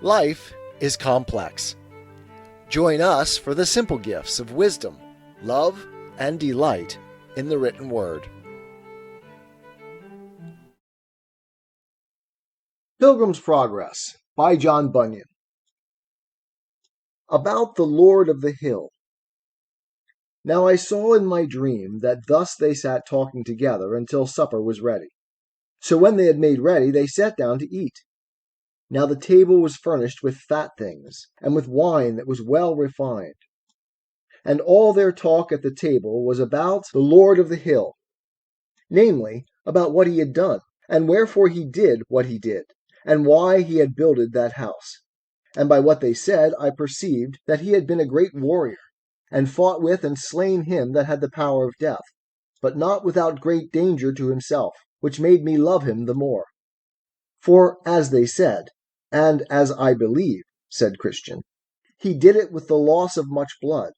Life is complex. Join us for the simple gifts of wisdom, love, and delight in the written word. Pilgrim's Progress by John Bunyan. About the Lord of the Hill. Now I saw in my dream that thus they sat talking together until supper was ready. So when they had made ready, they sat down to eat. Now the table was furnished with fat things, and with wine that was well refined. And all their talk at the table was about the Lord of the Hill, namely, about what he had done, and wherefore he did what he did, and why he had builded that house. And by what they said, I perceived that he had been a great warrior, and fought with and slain him that had the power of death, but not without great danger to himself, which made me love him the more. For, as they said, and as I believe, said Christian, he did it with the loss of much blood.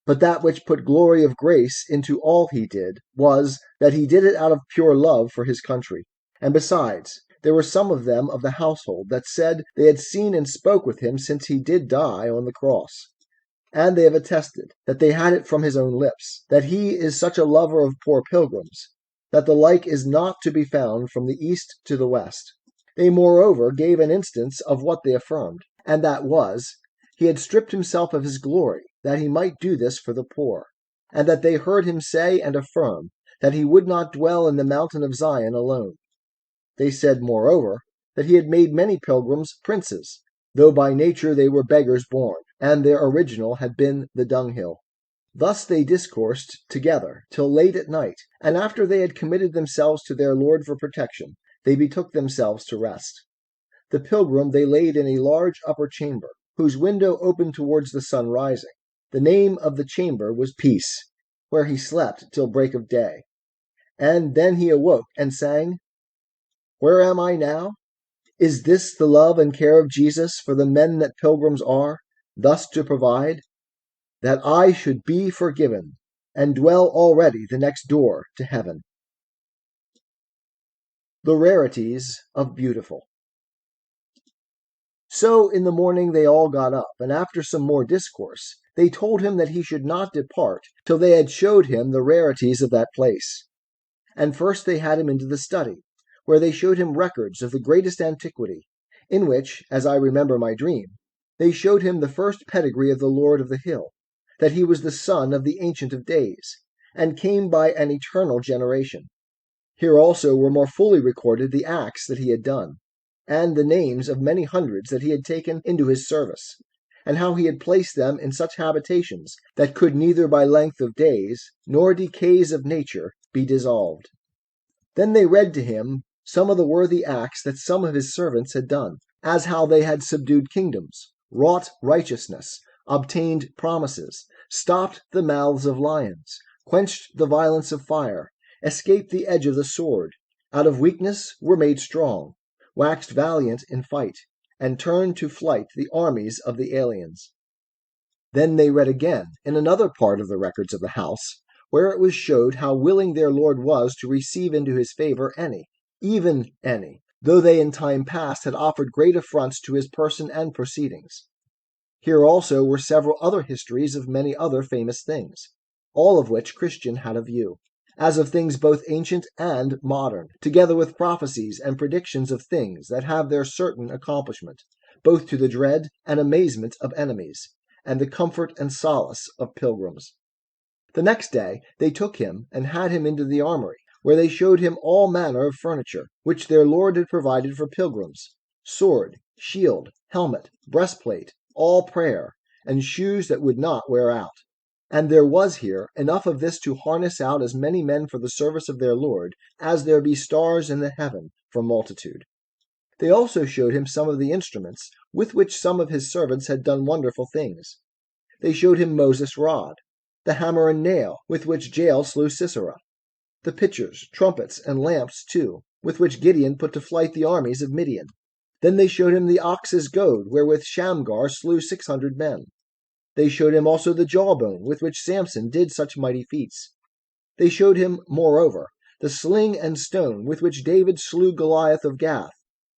But that which put glory of grace into all he did was, that he did it out of pure love for his country. And besides, there were some of them of the household that said they had seen and spoke with him since he did die on the cross. And they have attested that they had it from his own lips, that he is such a lover of poor pilgrims, that the like is not to be found from the east to the west. They moreover gave an instance of what they affirmed, and that was, he had stripped himself of his glory, that he might do this for the poor, and that they heard him say and affirm that he would not dwell in the mountain of Zion alone. They said, moreover, that he had made many pilgrims princes, though by nature they were beggars born, and their original had been the dunghill. Thus they discoursed together till late at night, and after they had committed themselves to their Lord for protection, they betook themselves to rest. The pilgrim they laid in a large upper chamber, whose window opened towards the sun rising. The name of the chamber was Peace, where he slept till break of day. And then he awoke and sang, Where am I now? Is this the love and care of Jesus for the men that pilgrims are, thus to provide? That I should be forgiven, and dwell already the next door to heaven. The rarities of beautiful. So in the morning they all got up, and after some more discourse, they told him that he should not depart till they had showed him the rarities of that place. And first they had him into the study, where they showed him records of the greatest antiquity, in which, as I remember my dream, they showed him the first pedigree of the Lord of the Hill, that he was the son of the Ancient of Days, and came by an eternal generation. Here also were more fully recorded the acts that he had done, and the names of many hundreds that he had taken into his service, and how he had placed them in such habitations that could neither by length of days nor decays of nature be dissolved. Then they read to him some of the worthy acts that some of his servants had done, as how they had subdued kingdoms, wrought righteousness, obtained promises, stopped the mouths of lions, quenched the violence of fire, escaped the edge of the sword, out of weakness were made strong, waxed valiant in fight, and turned to flight the armies of the aliens. Then they read again in another part of the records of the house, where it was showed how willing their Lord was to receive into his favor any, even any, though they in time past had offered great affronts to his person and proceedings. Here also were several other histories of many other famous things, all of which Christian had a view, as of things both ancient and modern, together with prophecies and predictions of things that have their certain accomplishment, both to the dread and amazement of enemies, and the comfort and solace of pilgrims. The next day they took him and had him into the armory, where they showed him all manner of furniture, which their Lord had provided for pilgrims, sword, shield, helmet, breastplate, all prayer, and shoes that would not wear out. And there was here enough of this to harness out as many men for the service of their Lord, as there be stars in the heaven for multitude. They also showed him some of the instruments with which some of his servants had done wonderful things. They showed him Moses' rod, the hammer and nail with which Jael slew Sisera, the pitchers, trumpets, and lamps too, with which Gideon put to flight the armies of Midian. Then they showed him the ox's goad wherewith Shamgar slew 600 men. They showed him also the jawbone with which Samson did such mighty feats. They showed him, moreover, the sling and stone with which David slew Goliath of Gath,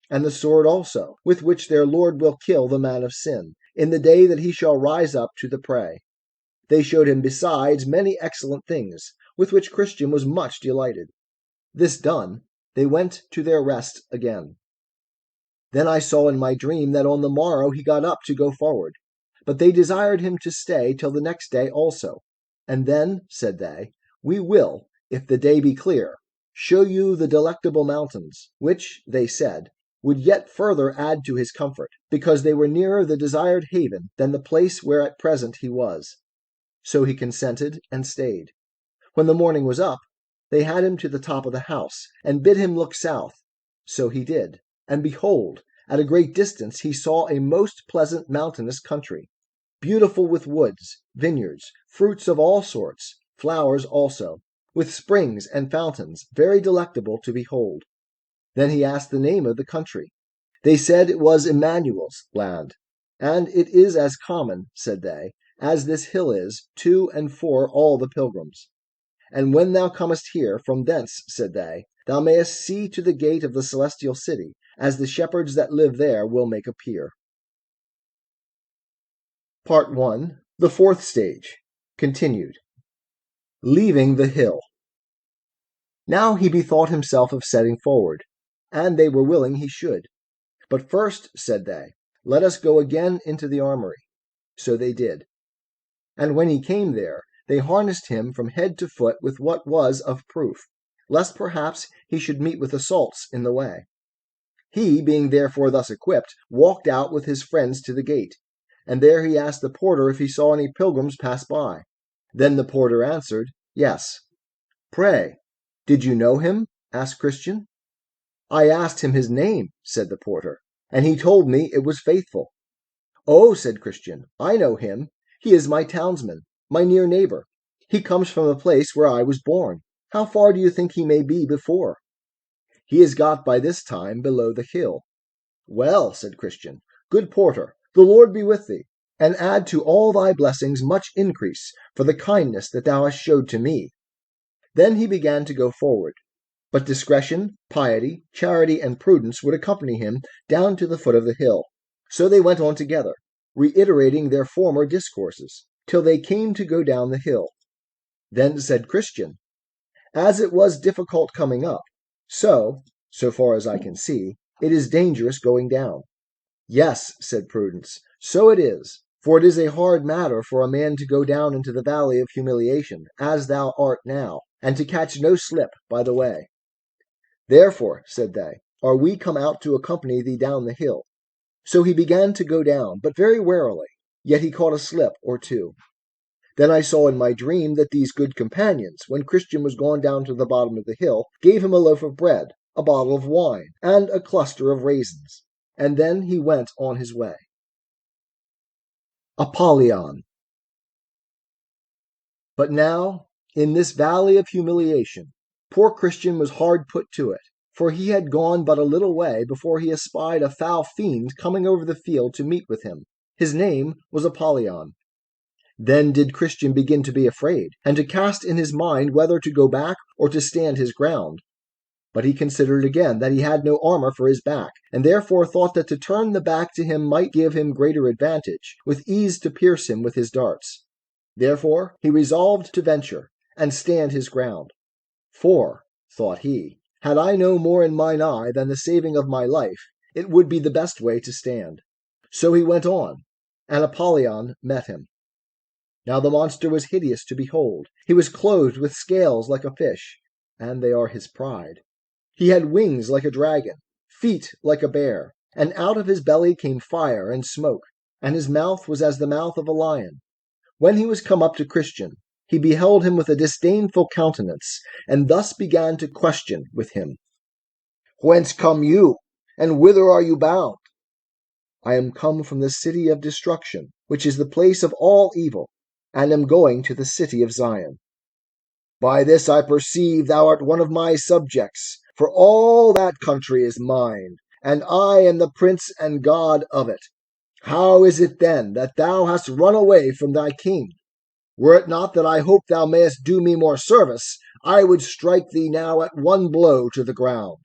and the sword also, with which their Lord will kill the man of sin, in the day that he shall rise up to the prey. They showed him besides many excellent things, with which Christian was much delighted. This done, they went to their rest again. Then I saw in my dream that on the morrow he got up to go forward. But they desired him to stay till the next day also. And then, said they, we will, if the day be clear, show you the delectable mountains, which, they said, would yet further add to his comfort, because they were nearer the desired haven than the place where at present he was. So he consented and stayed. When the morning was up, they had him to the top of the house, and bid him look south. So he did. And behold, at a great distance he saw a most pleasant mountainous country, beautiful with woods, vineyards, fruits of all sorts, flowers also, with springs and fountains, very delectable to behold. Then he asked the name of the country. They said it was Emmanuel's land. And it is as common, said they, as this hill is, to and for all the pilgrims. And when thou comest here from thence, said they, thou mayest see to the gate of the celestial city, as the shepherds that live there will make appear. Part 1. The fourth stage. Continued. Leaving the hill. Now he bethought himself of setting forward, and they were willing he should. But first, said they, let us go again into the armory. So they did. And when he came there, they harnessed him from head to foot with what was of proof, lest perhaps he should meet with assaults in the way. He, being therefore thus equipped, walked out with his friends to the gate, and there he asked the porter if he saw any pilgrims pass by. Then the porter answered, Yes. Pray, did you know him? Asked Christian. I asked him his name, said the porter, and he told me it was Faithful. Oh, said Christian, I know him. He is my townsman, my near neighbor. He comes from the place where I was born. How far do you think he may be before? He is got by this time below the hill. Well, said Christian, good porter, the Lord be with thee, and add to all thy blessings much increase for the kindness that thou hast showed to me. Then he began to go forward, but discretion, piety, charity, and prudence would accompany him down to the foot of the hill. So they went on together, reiterating their former discourses, till they came to go down the hill. Then said Christian, As it was difficult coming up, so far as I can see, it is dangerous going down. Yes, said Prudence, so it is, for it is a hard matter for a man to go down into the valley of humiliation, as thou art now, and to catch no slip by the way. Therefore, said they, are we come out to accompany thee down the hill. So he began to go down, but very warily, yet he caught a slip or two. Then I saw in my dream that these good companions, when Christian was gone down to the bottom of the hill, gave him a loaf of bread, a bottle of wine, and a cluster of raisins, and then he went on his way. Apollyon. But now, in this valley of humiliation, poor Christian was hard put to it, for he had gone but a little way before he espied a foul fiend coming over the field to meet with him. His name was Apollyon. Then did Christian begin to be afraid, and to cast in his mind whether to go back or to stand his ground. But he considered again that he had no armor for his back, and therefore thought that to turn the back to him might give him greater advantage, with ease to pierce him with his darts. Therefore he resolved to venture, and stand his ground. For, thought he, had I no more in mine eye than the saving of my life, it would be the best way to stand. So he went on, and Apollyon met him. Now the monster was hideous to behold. He was clothed with scales like a fish, and they are his pride. He had wings like a dragon, feet like a bear, and out of his belly came fire and smoke, and his mouth was as the mouth of a lion. When he was come up to Christian, he beheld him with a disdainful countenance, and thus began to question with him. Whence come you, and whither are you bound? I am come from the city of destruction, which is the place of all evil, and am going to the city of Zion. By this I perceive thou art one of my subjects, for all that country is mine, and I am the prince and god of it. How is it then that thou hast run away from thy king? Were it not that I hope thou mayest do me more service, I would strike thee now at one blow to the ground.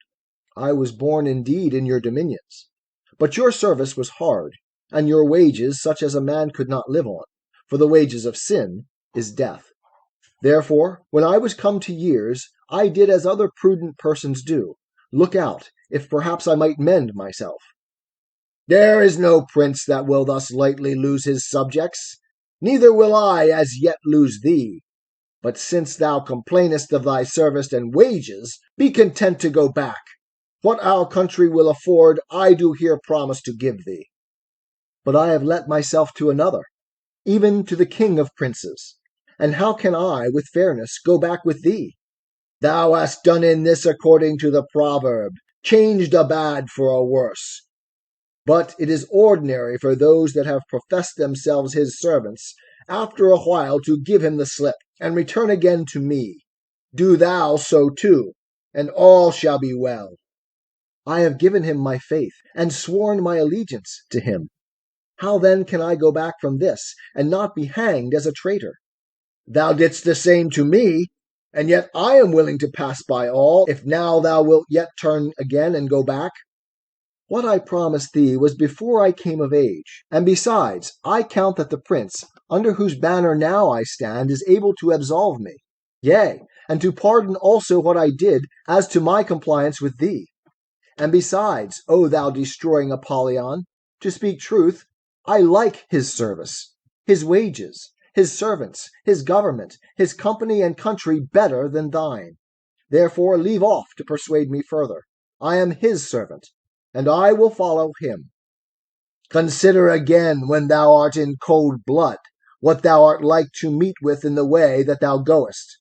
I was born indeed in your dominions. But your service was hard, and your wages such as a man could not live on, for the wages of sin is death. Therefore, when I was come to years, I did as other prudent persons do, look out, if perhaps I might mend myself. There is no prince that will thus lightly lose his subjects, neither will I as yet lose thee. But since thou complainest of thy service and wages, be content to go back. What our country will afford, I do here promise to give thee. But I have let myself to another, even to the king of princes. And how can I, with fairness, go back with thee? Thou hast done in this according to the proverb, changed a bad for a worse. But it is ordinary for those that have professed themselves his servants, after a while to give him the slip, and return again to me. Do thou so too, and all shall be well. I have given him my faith, and sworn my allegiance to him. How then can I go back from this, and not be hanged as a traitor? Thou didst the same to me, and yet I am willing to pass by all, if now thou wilt yet turn again and go back. What I promised thee was before I came of age, and besides, I count that the prince, under whose banner now I stand, is able to absolve me, yea, and to pardon also what I did as to my compliance with thee. And besides, O thou destroying Apollyon, to speak truth, I like his service, his wages, his servants, his government, his company and country better than thine. Therefore leave off to persuade me further. I am his servant, and I will follow him. Consider again, when thou art in cold blood, what thou art like to meet with in the way that thou goest.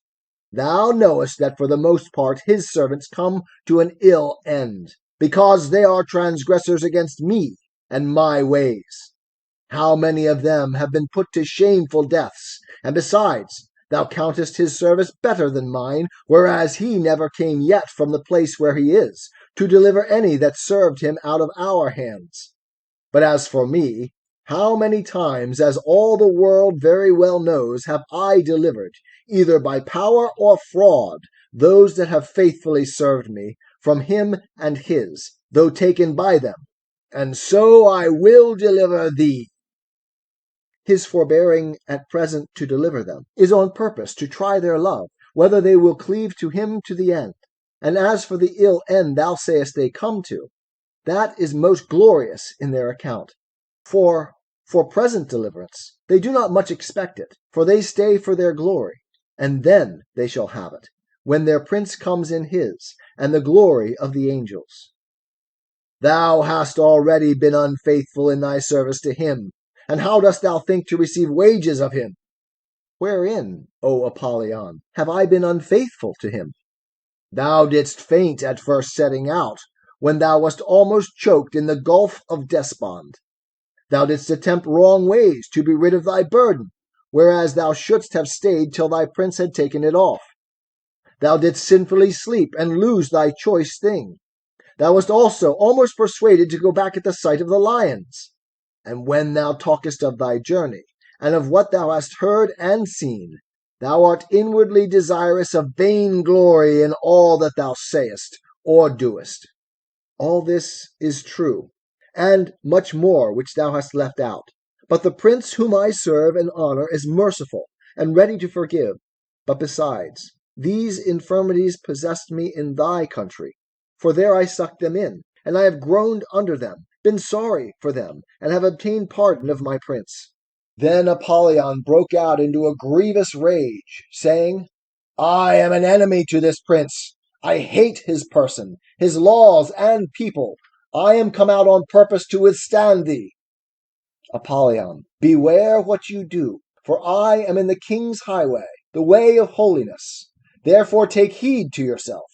Thou knowest that for the most part his servants come to an ill end, because they are transgressors against me and my ways. How many of them have been put to shameful deaths, and besides, thou countest his service better than mine, whereas he never came yet from the place where he is, to deliver any that served him out of our hands. But as for me, how many times, as all the world very well knows, have I delivered, either by power or fraud, those that have faithfully served me, from him and his, though taken by them, and so I will deliver thee. His forbearing at present to deliver them is on purpose to try their love, whether they will cleave to him to the end. And as for the ill end thou sayest they come to, that is most glorious in their account. For present deliverance they do not much expect it, for they stay for their glory, and then they shall have it, when their prince comes in his, and the glory of the angels. Thou hast already been unfaithful in thy service to him, and how dost thou think to receive wages of him? Wherein, O Apollyon, have I been unfaithful to him? Thou didst faint at first setting out, when thou wast almost choked in the gulf of despond. Thou didst attempt wrong ways to be rid of thy burden, whereas thou shouldst have stayed till thy prince had taken it off. Thou didst sinfully sleep and lose thy choice thing. Thou wast also almost persuaded to go back at the sight of the lions. And when thou talkest of thy journey, and of what thou hast heard and seen, thou art inwardly desirous of vain glory in all that thou sayest or doest. All this is true, and much more which thou hast left out. But the prince whom I serve and honor is merciful and ready to forgive. But besides, these infirmities possessed me in thy country, for there I sucked them in, and I have groaned under them, been sorry for them, and have obtained pardon of my prince. Then Apollyon broke out into a grievous rage, saying, I am an enemy to this prince. I hate his person, his laws, and people. I am come out on purpose to withstand thee. Apollyon, beware what you do, for I am in the king's highway, the way of holiness. Therefore take heed to yourself.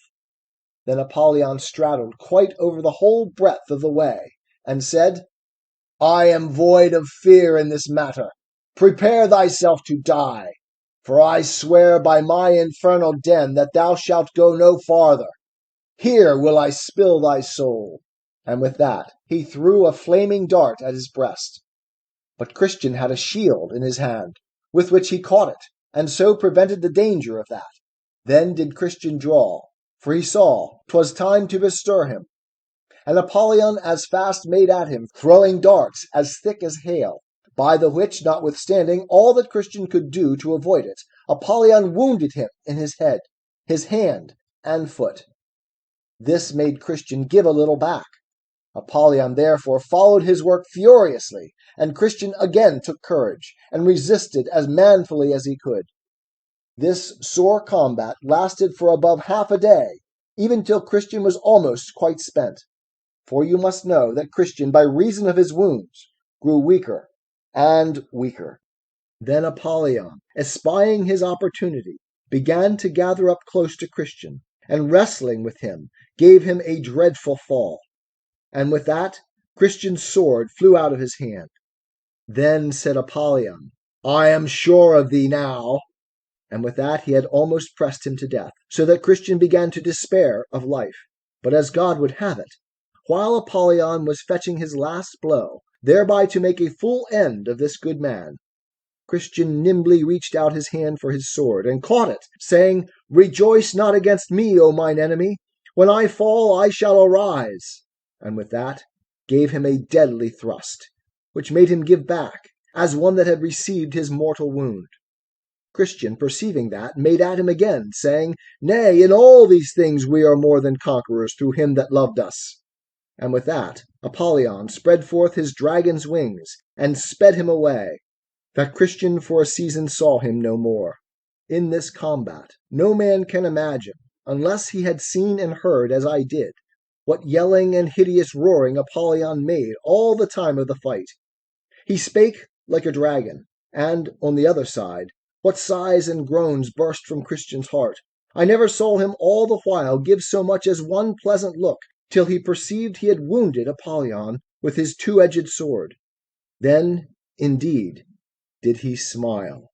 Then Apollyon straddled quite over the whole breadth of the way, and said, I am void of fear in this matter. Prepare thyself to die, for I swear by my infernal den that thou shalt go no farther. Here will I spill thy soul. And with that he threw a flaming dart at his breast. But Christian had a shield in his hand, with which he caught it, and so prevented the danger of that. Then did Christian draw, for he saw 'twas time to bestir him, And Apollyon as fast made at him, throwing darts as thick as hail. By the which, notwithstanding all that Christian could do to avoid it, Apollyon wounded him in his head, his hand, and foot. This made Christian give a little back. Apollyon therefore followed his work furiously, and Christian again took courage, and resisted as manfully as he could. This sore combat lasted for above half a day, even till Christian was almost quite spent. For you must know that Christian, by reason of his wounds, grew weaker and weaker. Then Apollyon, espying his opportunity, began to gather up close to Christian, and wrestling with him, gave him a dreadful fall. And with that, Christian's sword flew out of his hand. Then said Apollyon, I am sure of thee now. And with that he had almost pressed him to death, so that Christian began to despair of life. But as God would have it, while Apollyon was fetching his last blow, thereby to make a full end of this good man, Christian nimbly reached out his hand for his sword, and caught it, saying, Rejoice not against me, O mine enemy. When I fall, I shall arise. And with that gave him a deadly thrust, which made him give back, as one that had received his mortal wound. Christian, perceiving that, made at him again, saying, Nay, in all these things we are more than conquerors through him that loved us. And with that, Apollyon spread forth his dragon's wings, and sped him away, that Christian for a season saw him no more. In this combat no man can imagine, unless he had seen and heard as I did, what yelling and hideous roaring Apollyon made all the time of the fight. He spake like a dragon, and, on the other side, what sighs and groans burst from Christian's heart. I never saw him all the while give so much as one pleasant look, till he perceived he had wounded Apollyon with his two-edged sword. Then, indeed, did he smile,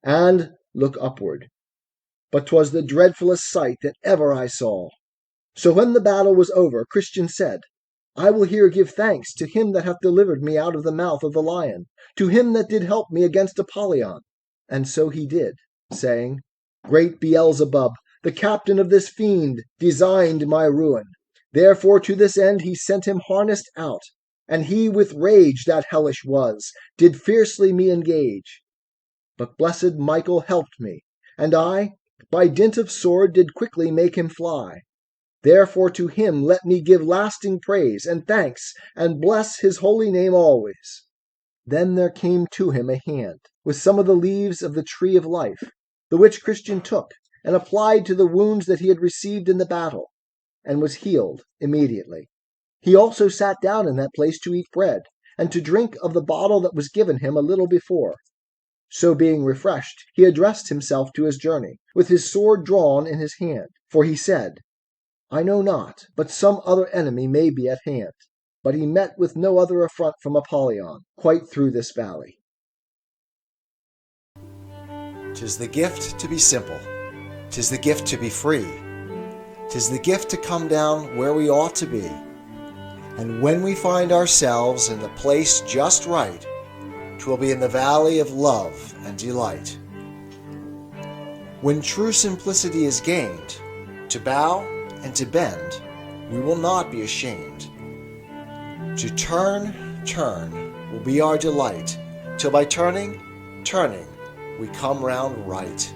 and look upward. But 'twas the dreadfulest sight that ever I saw. So when the battle was over, Christian said, I will here give thanks to him that hath delivered me out of the mouth of the lion, to him that did help me against Apollyon. And so he did, saying, Great Beelzebub, the captain of this fiend, designed my ruin. Therefore to this end he sent him harnessed out, and he with rage that hellish was, did fiercely me engage. But blessed Michael helped me, and I, by dint of sword, did quickly make him fly. Therefore to him let me give lasting praise and thanks, and bless his holy name always. Then there came to him a hand, with some of the leaves of the tree of life, the which Christian took, and applied to the wounds that he had received in the battle, and was healed immediately. He also sat down in that place to eat bread, and to drink of the bottle that was given him a little before. So being refreshed, he addressed himself to his journey, with his sword drawn in his hand, for he said, I know not, but some other enemy may be at hand. But he met with no other affront from Apollyon, quite through this valley. 'Tis the gift to be simple. 'Tis the gift to be free. 'Tis the gift to come down where we ought to be. And when we find ourselves in the place just right, 'twill be in the valley of love and delight. When true simplicity is gained, to bow and to bend, we will not be ashamed. To turn will be our delight, till by turning, we come round right.